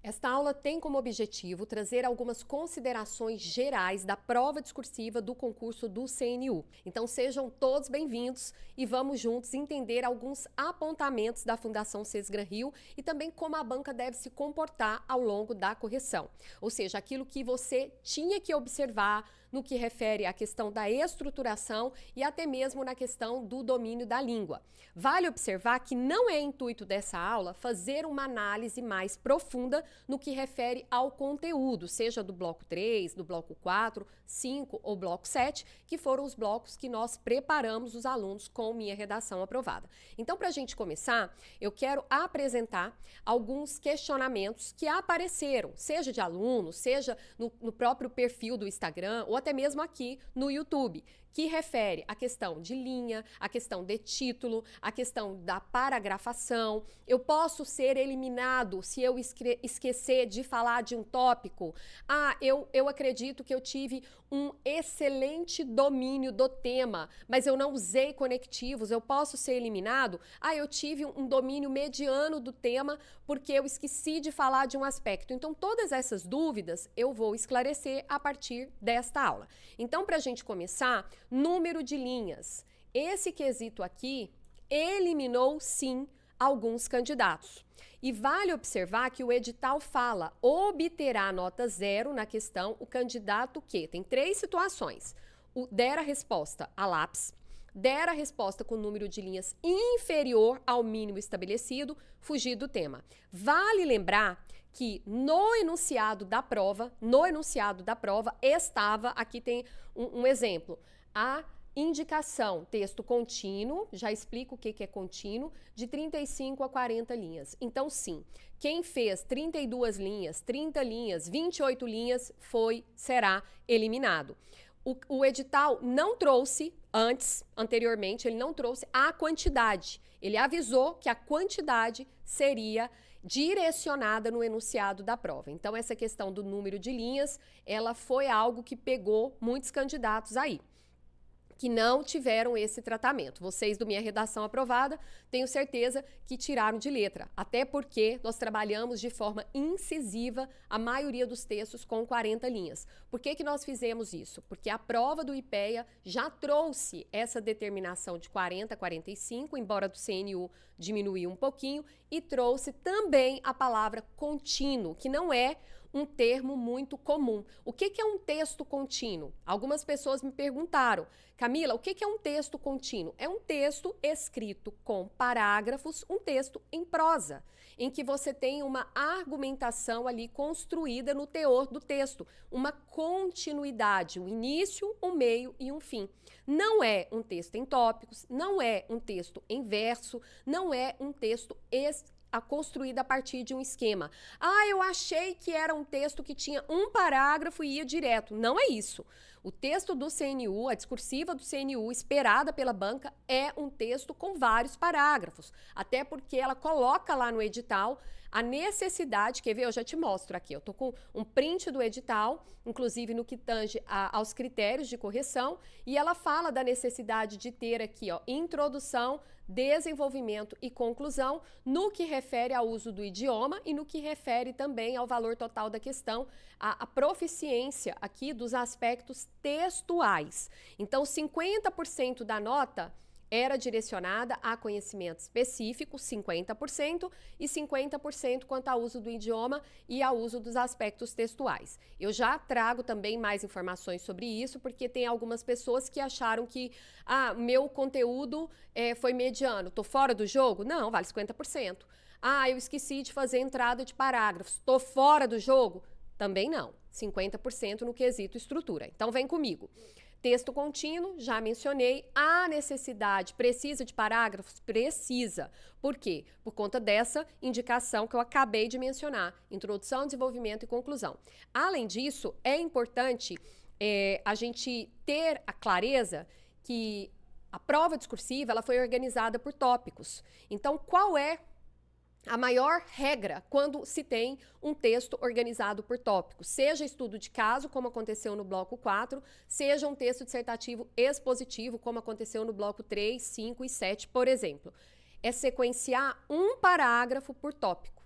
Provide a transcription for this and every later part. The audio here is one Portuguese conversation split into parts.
Esta aula tem como objetivo trazer algumas considerações gerais da prova discursiva do concurso do CNU. Então sejam todos bem-vindos e vamos juntos entender alguns apontamentos da Fundação Sesgran-Rio e também como a banca deve se comportar ao longo da correção. Ou seja, aquilo que você tinha que observar no que refere à questão da estruturação e até mesmo na questão do domínio da língua. Vale observar que não é intuito dessa aula fazer uma análise mais profunda no que refere ao conteúdo, seja do bloco 3, do bloco 4, 5 ou bloco 7, que foram os blocos que nós preparamos os alunos com minha redação aprovada. Então, para a gente começar, eu quero apresentar alguns questionamentos que apareceram, seja de alunos, seja no próprio perfil do Instagram ou até mesmo aqui no YouTube, que refere à questão de linha, a questão de título, a questão da paragrafação. Eu posso ser eliminado se eu esquecer de falar de um tópico? Eu acredito que eu tive um excelente domínio do tema, mas eu não usei conectivos, eu posso ser eliminado? Eu tive um domínio mediano do tema porque eu esqueci de falar de um aspecto. Então, todas essas dúvidas eu vou esclarecer a partir desta aula. Então, para a gente começar, número de linhas. Esse quesito aqui eliminou, sim, alguns candidatos. E vale observar que o edital fala, obterá nota 0 na questão o candidato que tem 3 situações. Der a resposta a lápis, der a resposta com número de linhas inferior ao mínimo estabelecido, fugir do tema. Vale lembrar que no enunciado da prova estava, aqui tem um exemplo, a indicação, texto contínuo, já explico o que é contínuo, de 35 a 40 linhas. Então, sim, quem fez 32 linhas, 30 linhas, 28 linhas, será eliminado. O edital não trouxe, anteriormente, ele não trouxe a quantidade. Ele avisou que a quantidade seria direcionada no enunciado da prova. Então, essa questão do número de linhas, ela foi algo que pegou muitos candidatos aí, que não tiveram esse tratamento. Vocês do Minha Redação Aprovada, tenho certeza que tiraram de letra, até porque nós trabalhamos de forma incisiva a maioria dos textos com 40 linhas. Por que nós fizemos isso? Porque a prova do IPEA já trouxe essa determinação de 40 a 45, embora do CNU diminuiu um pouquinho, e trouxe também a palavra contínuo, que não é um termo muito comum. O que é um texto contínuo? Algumas pessoas me perguntaram, Camila, o que é um texto contínuo? É um texto escrito com parágrafos, um texto em prosa, em que você tem uma argumentação ali construída no teor do texto, uma continuidade, um início, um meio e um fim. Não é um texto em tópicos, não é um texto em verso, não é um texto construída a partir de um esquema. Eu achei que era um texto que tinha um parágrafo e ia direto. Não é isso. O texto do CNU, a discursiva do CNU, esperada pela banca, é um texto com vários parágrafos. Até porque ela coloca lá no edital a necessidade, quer ver? Eu já te mostro aqui. Eu tô com um print do edital, inclusive no que tange aos critérios de correção, e ela fala da necessidade de ter aqui, introdução, desenvolvimento e conclusão no que refere ao uso do idioma e no que refere também ao valor total da questão, a proficiência aqui dos aspectos textuais. Então, 50% da nota era direcionada a conhecimento específico, 50%, e 50% quanto ao uso do idioma e ao uso dos aspectos textuais. Eu já trago também mais informações sobre isso, porque tem algumas pessoas que acharam que meu conteúdo foi mediano, tô fora do jogo? Não, vale 50%. Eu esqueci de fazer entrada de parágrafos, tô fora do jogo? Também não, 50% no quesito estrutura. Então vem comigo. Texto contínuo, já mencionei. A necessidade precisa de parágrafos? Precisa. Por quê? Por conta dessa indicação que eu acabei de mencionar. Introdução, desenvolvimento e conclusão. Além disso, é importante a gente ter a clareza que a prova discursiva ela foi organizada por tópicos. Então, qual é a maior regra quando se tem um texto organizado por tópicos, seja estudo de caso, como aconteceu no bloco 4, seja um texto dissertativo expositivo, como aconteceu no bloco 3, 5 e 7, por exemplo. É sequenciar um parágrafo por tópico.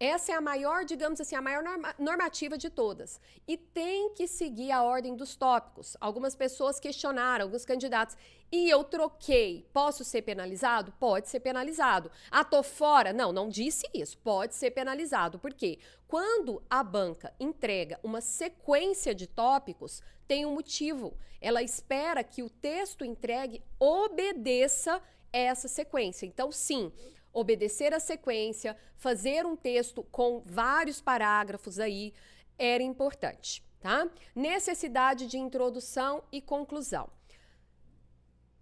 Essa é a maior, digamos assim, a maior normativa de todas. E tem que seguir a ordem dos tópicos. Algumas pessoas questionaram, alguns candidatos. E eu troquei. Posso ser penalizado? Pode ser penalizado. Ah, tô fora? Não, não disse isso. Pode ser penalizado. Por quê? Quando a banca entrega uma sequência de tópicos, tem um motivo. Ela espera que o texto entregue obedeça essa sequência. Então, sim, obedecer a sequência, fazer um texto com vários parágrafos aí, era importante, tá? Necessidade de introdução e conclusão.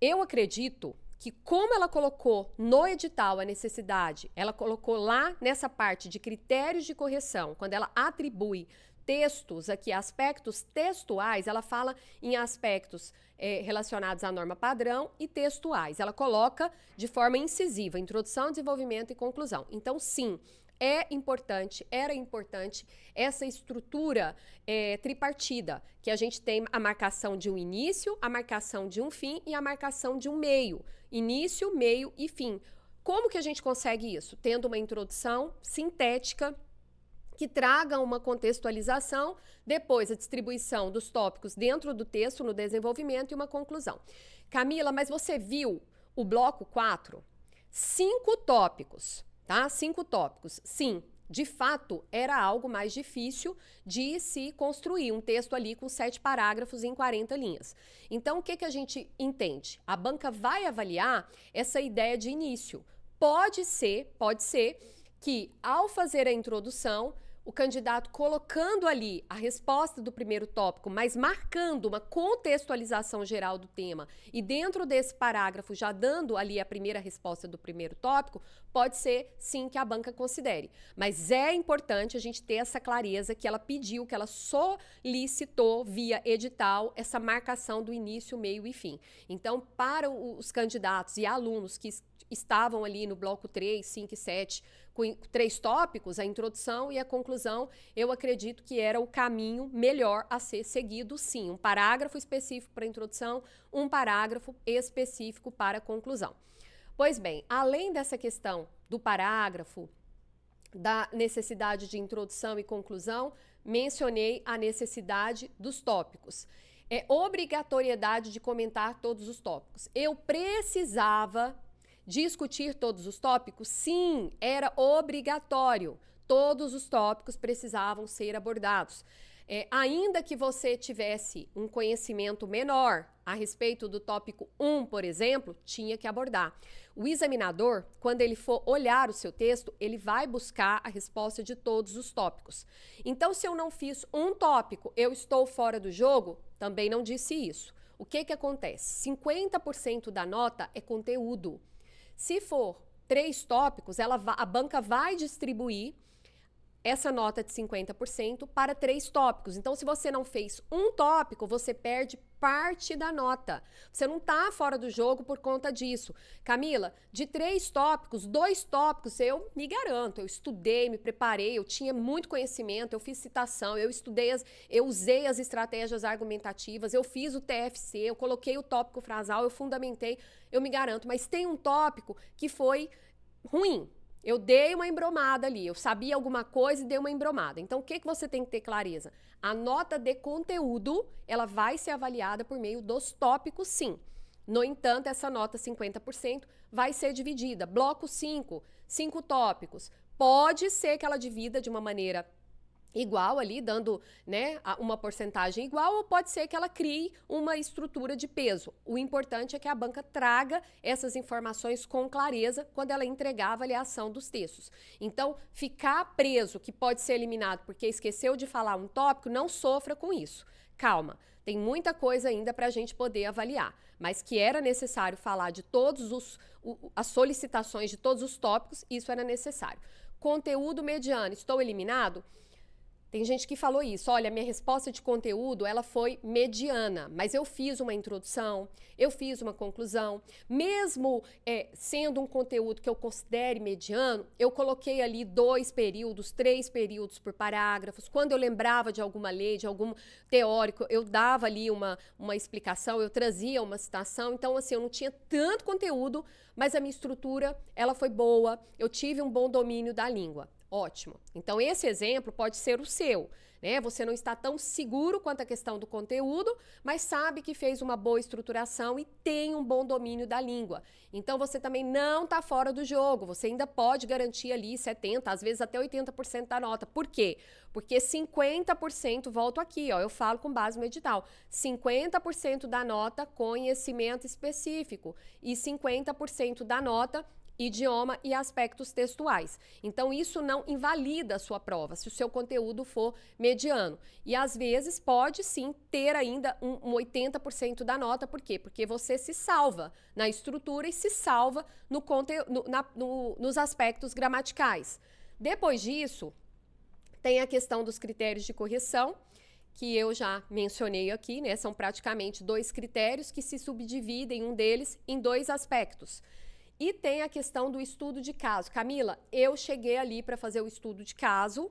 Eu acredito que como ela colocou no edital a necessidade, ela colocou lá nessa parte de critérios de correção, quando ela atribui textos aqui, aspectos textuais, ela fala em aspectos relacionados à norma padrão e textuais. Ela coloca de forma incisiva, introdução, desenvolvimento e conclusão. Então, sim, era importante essa estrutura tripartida, que a gente tem a marcação de um início, a marcação de um fim e a marcação de um meio. Início, meio e fim. Como que a gente consegue isso? Tendo uma introdução sintética, que traga uma contextualização, depois a distribuição dos tópicos dentro do texto, no desenvolvimento e uma conclusão. Camila, mas você viu o bloco 4? 5 tópicos, tá? 5 tópicos. Sim, de fato, era algo mais difícil de se construir um texto ali com 7 parágrafos em 40 linhas. Então, o que a gente entende? A banca vai avaliar essa ideia de início. Pode ser que, ao fazer a introdução, o candidato colocando ali a resposta do primeiro tópico, mas marcando uma contextualização geral do tema e dentro desse parágrafo já dando ali a primeira resposta do primeiro tópico, pode ser sim que a banca considere. Mas é importante a gente ter essa clareza que ela pediu, que ela solicitou via edital essa marcação do início, meio e fim. Então, para os candidatos e alunos que estavam ali no bloco 3, 5 e 7, com 3 tópicos, a introdução e a conclusão, eu acredito que era o caminho melhor a ser seguido, sim. Um parágrafo específico para a introdução, um parágrafo específico para a conclusão. Pois bem, além dessa questão do parágrafo, da necessidade de introdução e conclusão, mencionei a necessidade dos tópicos. É obrigatoriedade de comentar todos os tópicos. Eu precisava discutir todos os tópicos? Sim, era obrigatório. Todos os tópicos precisavam ser abordados. Ainda que você tivesse um conhecimento menor a respeito do tópico 1, por exemplo, tinha que abordar. O examinador, quando ele for olhar o seu texto, ele vai buscar a resposta de todos os tópicos. Então, se eu não fiz um tópico, eu estou fora do jogo? Também não disse isso. O que acontece? 50% da nota é conteúdo. Se for 3 tópicos, a banca vai distribuir essa nota de 50% para 3 tópicos. Então, se você não fez um tópico, você perde parte da nota. Você não está fora do jogo por conta disso. Camila, de 3 tópicos, 2 tópicos, eu me garanto, eu estudei, me preparei, eu tinha muito conhecimento, eu fiz citação, eu usei as estratégias argumentativas, eu fiz o TFC, eu coloquei o tópico frasal, eu fundamentei, eu me garanto. Mas tem um tópico que foi ruim. Eu dei uma embromada ali, eu sabia alguma coisa e dei uma embromada. Então, o que você tem que ter clareza? A nota de conteúdo, ela vai ser avaliada por meio dos tópicos, sim. No entanto, essa nota 50% vai ser dividida. Bloco 5, 5 tópicos. Pode ser que ela divida de uma maneira igual ali, dando, né, uma porcentagem igual, ou pode ser que ela crie uma estrutura de peso. O importante é que a banca traga essas informações com clareza quando ela entregar a avaliação dos textos. Então, ficar preso, que pode ser eliminado porque esqueceu de falar um tópico, não sofra com isso. Calma, tem muita coisa ainda para a gente poder avaliar, mas que era necessário falar de as solicitações de todos os tópicos, isso era necessário. Conteúdo mediano, estou eliminado? Tem gente que falou isso, olha, minha resposta de conteúdo, ela foi mediana, mas eu fiz uma introdução, eu fiz uma conclusão, mesmo sendo um conteúdo que eu considere mediano, eu coloquei ali 2 períodos, 3 períodos por parágrafos. Quando eu lembrava de alguma lei, de algum teórico, eu dava ali uma explicação, eu trazia uma citação. Então, assim, eu não tinha tanto conteúdo, mas a minha estrutura, ela foi boa, eu tive um bom domínio da língua. Ótimo. Então, esse exemplo pode ser o seu, né? Você não está tão seguro quanto a questão do conteúdo, mas sabe que fez uma boa estruturação e tem um bom domínio da língua. Então, você também não está fora do jogo. Você ainda pode garantir ali 70%, às vezes até 80% da nota. Por quê? Porque 50%, volto aqui, ó, eu falo com base no edital, 50% da nota conhecimento específico e 50% da nota idioma e aspectos textuais. Então, isso não invalida a sua prova, se o seu conteúdo for mediano. E, às vezes, pode, sim, ter ainda um 80% da nota. Por quê? Porque você se salva na estrutura e se salva nos aspectos gramaticais. Depois disso, tem a questão dos critérios de correção, que eu já mencionei aqui, né? São praticamente 2 critérios que se subdividem, um deles, em 2 aspectos. E tem a questão do estudo de caso. Camila, eu cheguei ali para fazer o estudo de caso,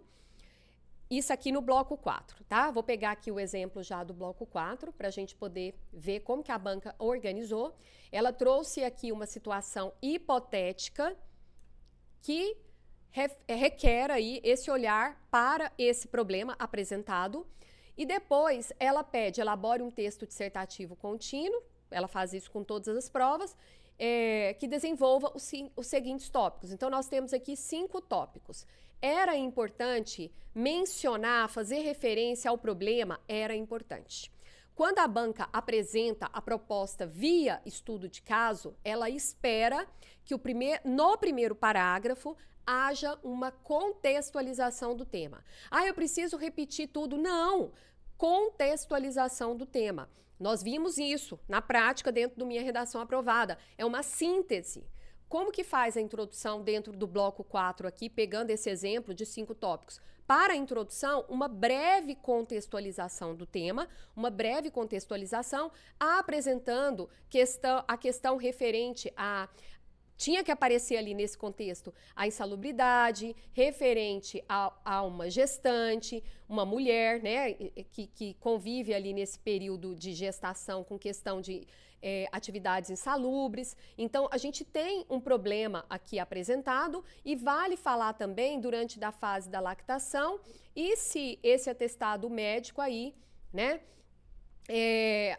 isso aqui no bloco 4, tá? Vou pegar aqui o exemplo já do bloco 4, para a gente poder ver como que a banca organizou. Ela trouxe aqui uma situação hipotética que requer aí esse olhar para esse problema apresentado. E depois ela pede, elabore um texto dissertativo contínuo, ela faz isso com todas as provas, que desenvolva os seguintes tópicos. Então, nós temos aqui 5 tópicos. Era importante mencionar, fazer referência ao problema? Era importante. Quando a banca apresenta a proposta via estudo de caso, ela espera que no primeiro parágrafo haja uma contextualização do tema. Ah, eu preciso repetir tudo. Não! Contextualização do tema. Nós vimos isso na prática dentro do Minha Redação Aprovada. É uma síntese. Como que faz a introdução dentro do bloco 4 aqui, pegando esse exemplo de 5 tópicos? Para a introdução, uma breve contextualização do tema, uma breve contextualização apresentando a questão referente a... Tinha que aparecer ali nesse contexto a insalubridade, referente a uma gestante, uma mulher, né, que convive ali nesse período de gestação com questão de atividades insalubres. Então, a gente tem um problema aqui apresentado e vale falar também durante da fase da lactação e se esse atestado médico aí, né,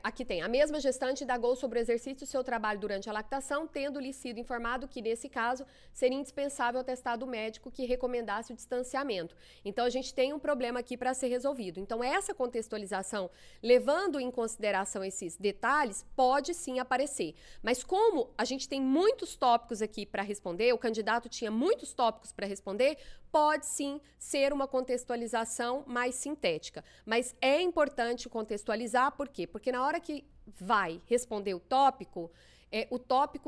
aqui tem, a mesma gestante indagou sobre o exercício do seu trabalho durante a lactação, tendo-lhe sido informado que, nesse caso, seria indispensável o atestado médico que recomendasse o distanciamento. Então, a gente tem um problema aqui para ser resolvido. Então, essa contextualização, levando em consideração esses detalhes, pode sim aparecer. Mas como a gente tem muitos tópicos aqui para responder, o candidato tinha muitos tópicos para responder, pode sim ser uma contextualização mais sintética. Mas é importante contextualizar, por quê? Porque na hora que vai responder o tópico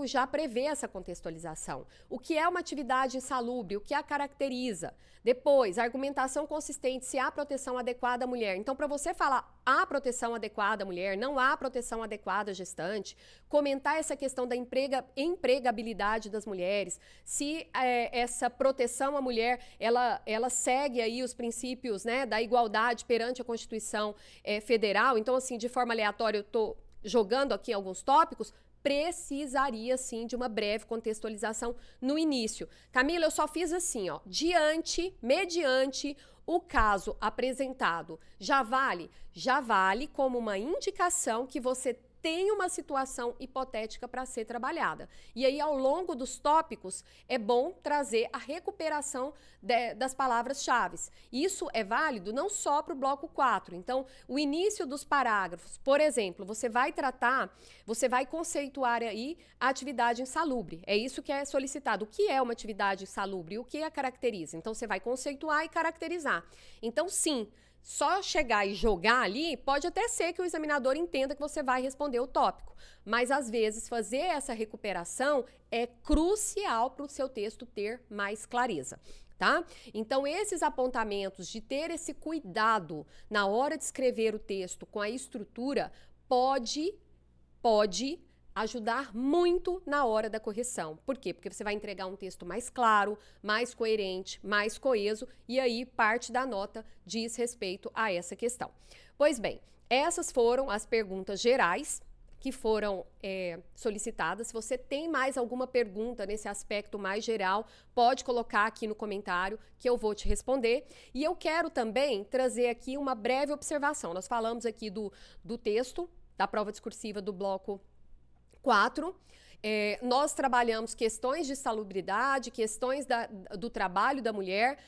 já prevê essa contextualização. O que é uma atividade insalubre, o que a caracteriza. Depois, argumentação consistente se há proteção adequada à mulher. Então, para você falar há proteção adequada à mulher, não há proteção adequada à gestante, comentar essa questão da empregabilidade das mulheres, se essa proteção à mulher, ela segue aí os princípios, né, da igualdade perante a Constituição Federal. Então, assim, de forma aleatória, eu estou jogando aqui alguns tópicos, precisaria, sim, de uma breve contextualização no início. Camila, eu só fiz assim, ó, mediante o caso apresentado. Já vale? Já vale como uma indicação que você tem uma situação hipotética para ser trabalhada. E aí, ao longo dos tópicos, é bom trazer a recuperação das palavras-chave. Isso é válido não só para o bloco 4. Então, o início dos parágrafos, por exemplo, você vai conceituar aí a atividade insalubre. É isso que é solicitado. O que é uma atividade insalubre? O que a caracteriza? Então, você vai conceituar e caracterizar. Então, sim, só chegar e jogar ali, pode até ser que o examinador entenda que você vai responder o tópico, mas às vezes fazer essa recuperação é crucial para o seu texto ter mais clareza, tá? Então, esses apontamentos de ter esse cuidado na hora de escrever o texto com a estrutura pode ajudar muito na hora da correção. Por quê? Porque você vai entregar um texto mais claro, mais coerente, mais coeso, e aí parte da nota diz respeito a essa questão. Pois bem, essas foram as perguntas gerais, que foram solicitadas. Se você tem mais alguma pergunta nesse aspecto mais geral, pode colocar aqui no comentário que eu vou te responder. E eu quero também trazer aqui uma breve observação. Nós falamos aqui do texto da prova discursiva do bloco 4. Nós trabalhamos questões de salubridade, questões do trabalho da mulher,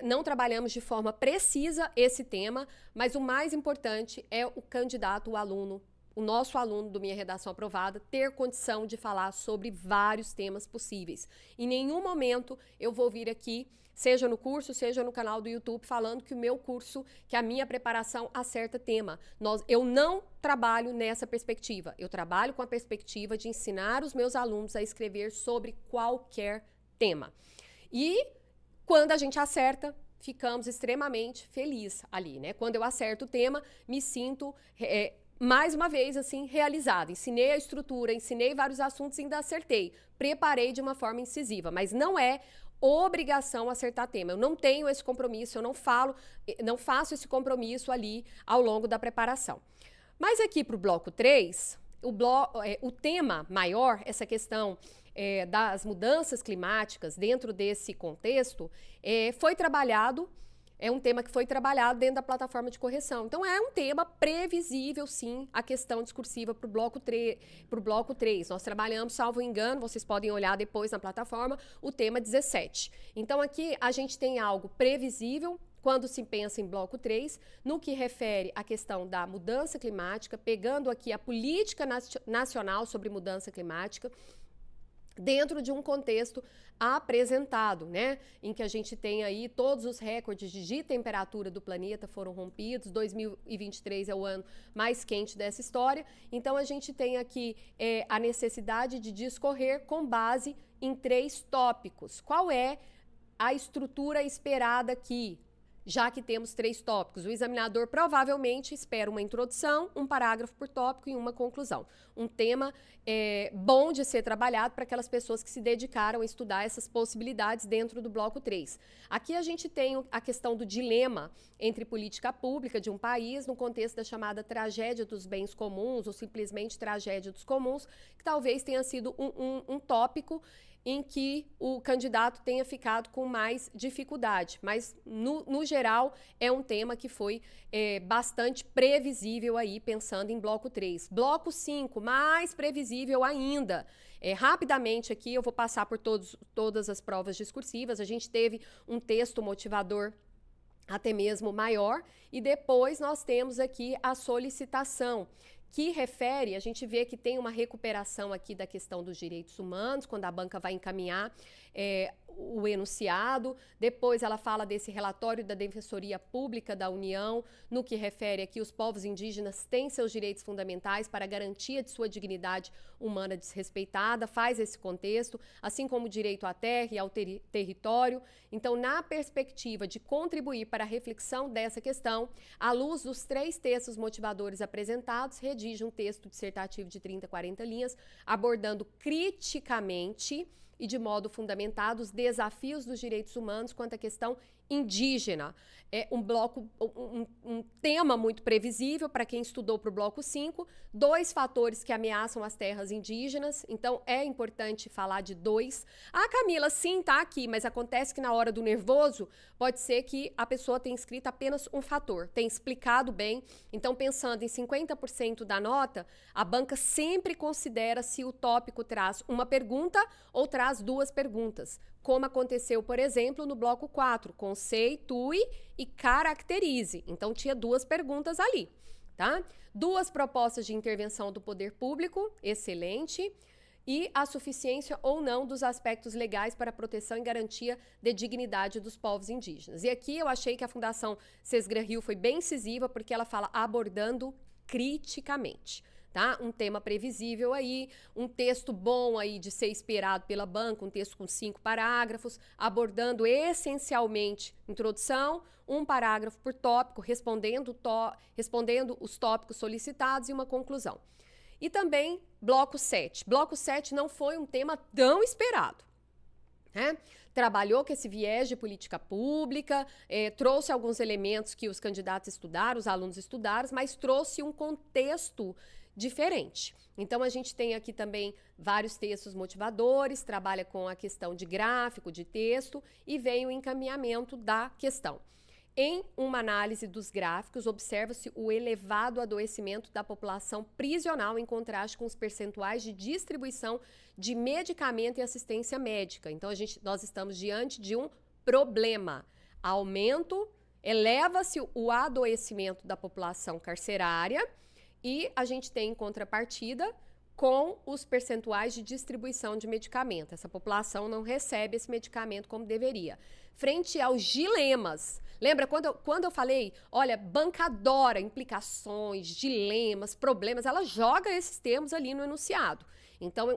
não trabalhamos de forma precisa esse tema, mas o mais importante é o candidato, o aluno, o nosso aluno do Minha Redação Aprovada, ter condição de falar sobre vários temas possíveis. Em nenhum momento eu vou vir aqui, seja no curso, seja no canal do YouTube, falando que o meu curso, que a minha preparação acerta tema. Eu não trabalho nessa perspectiva. Eu trabalho com a perspectiva de ensinar os meus alunos a escrever sobre qualquer tema. E quando a gente acerta, ficamos extremamente felizes ali, né? Quando eu acerto o tema, me sinto mais uma vez, assim, realizada. Ensinei a estrutura, ensinei vários assuntos e ainda acertei. Preparei de uma forma incisiva, mas não é obrigação acertar tema. Eu não tenho esse compromisso, eu não faço esse compromisso ali ao longo da preparação. Mas aqui para o bloco 3, o tema maior, essa questão das mudanças climáticas dentro desse contexto, foi trabalhado. É um tema que foi trabalhado dentro da plataforma de correção. Então, é um tema previsível, sim, a questão discursiva para o bloco 3. Nós trabalhamos, salvo engano, vocês podem olhar depois na plataforma, o tema 17. Então, aqui a gente tem algo previsível quando se pensa em bloco 3, no que refere à questão da mudança climática, pegando aqui a política nacional sobre mudança climática, dentro de um contexto apresentado, né, em que a gente tem aí todos os recordes de temperatura do planeta foram rompidos, 2023 é o ano mais quente dessa história, então a gente tem aqui a necessidade de discorrer com base em 3 tópicos. Qual é a estrutura esperada aqui? Já que temos 3 tópicos, o examinador provavelmente espera uma introdução, um parágrafo por tópico e uma conclusão. Um tema bom de ser trabalhado para aquelas pessoas que se dedicaram a estudar essas possibilidades dentro do bloco 3. Aqui a gente tem a questão do dilema entre política pública de um país no contexto da chamada tragédia dos bens comuns ou simplesmente tragédia dos comuns, que talvez tenha sido um tópico em que o candidato tenha ficado com mais dificuldade, mas no geral é um tema que foi bastante previsível aí, pensando em bloco 3. Bloco 5, mais previsível ainda. Rapidamente aqui eu vou passar por todas as provas discursivas. A gente teve um texto motivador até mesmo maior, e depois nós temos aqui a solicitação, que refere, a gente vê que tem uma recuperação aqui da questão dos direitos humanos, quando a banca vai encaminhar o enunciado, depois ela fala desse relatório da Defensoria Pública da União, no que refere aqui os povos indígenas têm seus direitos fundamentais para a garantia de sua dignidade humana desrespeitada, faz esse contexto, assim como o direito à terra e ao território. Então, na perspectiva de contribuir para a reflexão dessa questão, à luz dos 3 textos motivadores apresentados, redige um texto dissertativo de 30 a 40 linhas, abordando criticamente e de modo fundamentado os desafios dos direitos humanos quanto à questão indígena. É um tema muito previsível para quem estudou para o bloco 5, 2 fatores que ameaçam as terras indígenas, então é importante falar de 2. Ah, Camila, sim, tá aqui, mas acontece que na hora do nervoso pode ser que a pessoa tenha escrito apenas um fator, tem explicado bem, então pensando em 50% da nota, a banca sempre considera se o tópico traz uma pergunta ou traz 2 perguntas, como aconteceu, por exemplo, no bloco 4, conceitue e caracterize. Então, tinha 2 perguntas ali, tá? 2 propostas de intervenção do poder público, excelente, e a suficiência ou não dos aspectos legais para a proteção e garantia de dignidade dos povos indígenas. E aqui eu achei que a Fundação Sesgra Rio foi bem incisiva, porque ela fala abordando criticamente. Tá? Um tema previsível aí, um texto bom aí de ser esperado pela banca, um texto com 5 parágrafos, abordando essencialmente introdução, um parágrafo por tópico, respondendo os tópicos solicitados e uma conclusão. E também bloco 7. Bloco 7 não foi um tema tão esperado, né? Trabalhou com esse viés de política pública, trouxe alguns elementos que os candidatos estudaram, os alunos estudaram, mas trouxe um contexto diferente. Então, a gente tem aqui também vários textos motivadores, trabalha com a questão de gráfico, de texto, e vem o encaminhamento da questão. Em uma análise dos gráficos, observa-se o elevado adoecimento da população prisional em contraste com os percentuais de distribuição de medicamento e assistência médica. Então, nós estamos diante de um problema. Eleva-se o adoecimento da população carcerária e a gente tem em contrapartida com os percentuais de distribuição de medicamento. Essa população não recebe esse medicamento como deveria. Frente aos dilemas, lembra quando eu falei, olha, banca adora implicações, dilemas, problemas, ela joga esses termos ali no enunciado. Então,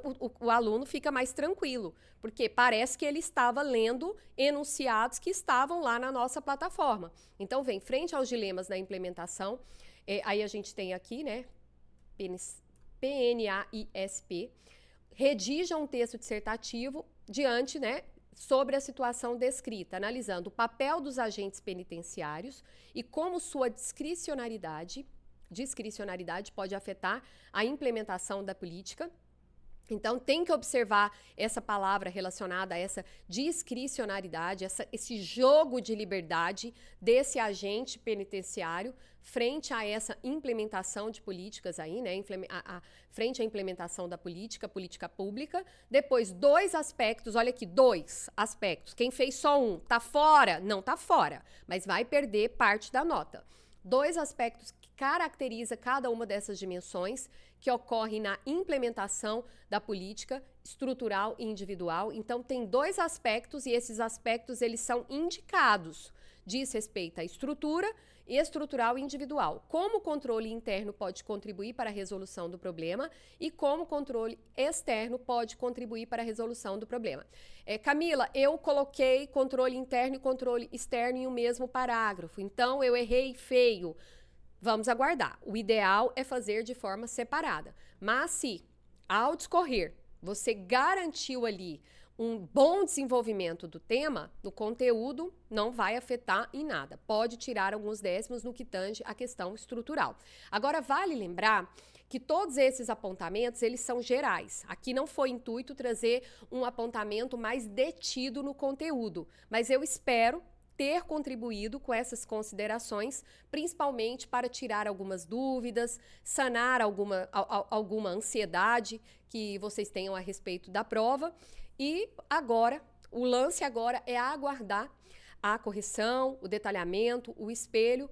o aluno fica mais tranquilo, porque parece que ele estava lendo enunciados que estavam lá na nossa plataforma. Então, vem frente aos dilemas da implementação, aí a gente tem aqui, né, PNAISP, redija um texto dissertativo diante, né, sobre a situação descrita, analisando o papel dos agentes penitenciários e como sua discricionariedade pode afetar a implementação da política. Então, tem que observar essa palavra relacionada a essa discricionariedade, esse jogo de liberdade desse agente penitenciário frente a essa implementação de políticas aí, né? Frente à implementação da política pública. Depois, 2 aspectos, olha aqui, 2 aspectos. Quem fez só um, tá fora? Não tá fora, mas vai perder parte da nota. 2 aspectos que caracteriza cada uma dessas dimensões que ocorrem na implementação da política estrutural e individual. Então, tem 2 aspectos e esses aspectos eles são indicados. Diz respeito à estrutura estrutural e individual. Como o controle interno pode contribuir para a resolução do problema e como o controle externo pode contribuir para a resolução do problema. Camila, eu coloquei controle interno e controle externo em um mesmo parágrafo, então eu errei feio. Vamos aguardar. O ideal é fazer de forma separada. Mas se, ao discorrer, você garantiu ali um bom desenvolvimento do tema, do conteúdo, não vai afetar em nada. Pode tirar alguns décimos no que tange a questão estrutural. Agora, vale lembrar que todos esses apontamentos, eles são gerais. Aqui não foi intuito trazer um apontamento mais detido no conteúdo, mas eu espero ter contribuído com essas considerações, principalmente para tirar algumas dúvidas, sanar alguma ansiedade que vocês tenham a respeito da prova. E agora, o lance agora é aguardar a correção, o detalhamento, o espelho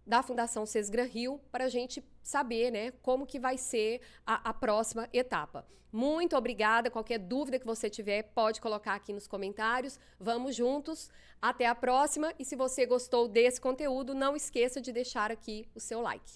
da Fundação Sesgran Rio para a gente saber, né, como que vai ser a próxima etapa. Muito obrigada. Qualquer dúvida que você tiver, pode colocar aqui nos comentários. Vamos juntos. Até a próxima. E se você gostou desse conteúdo, não esqueça de deixar aqui o seu like.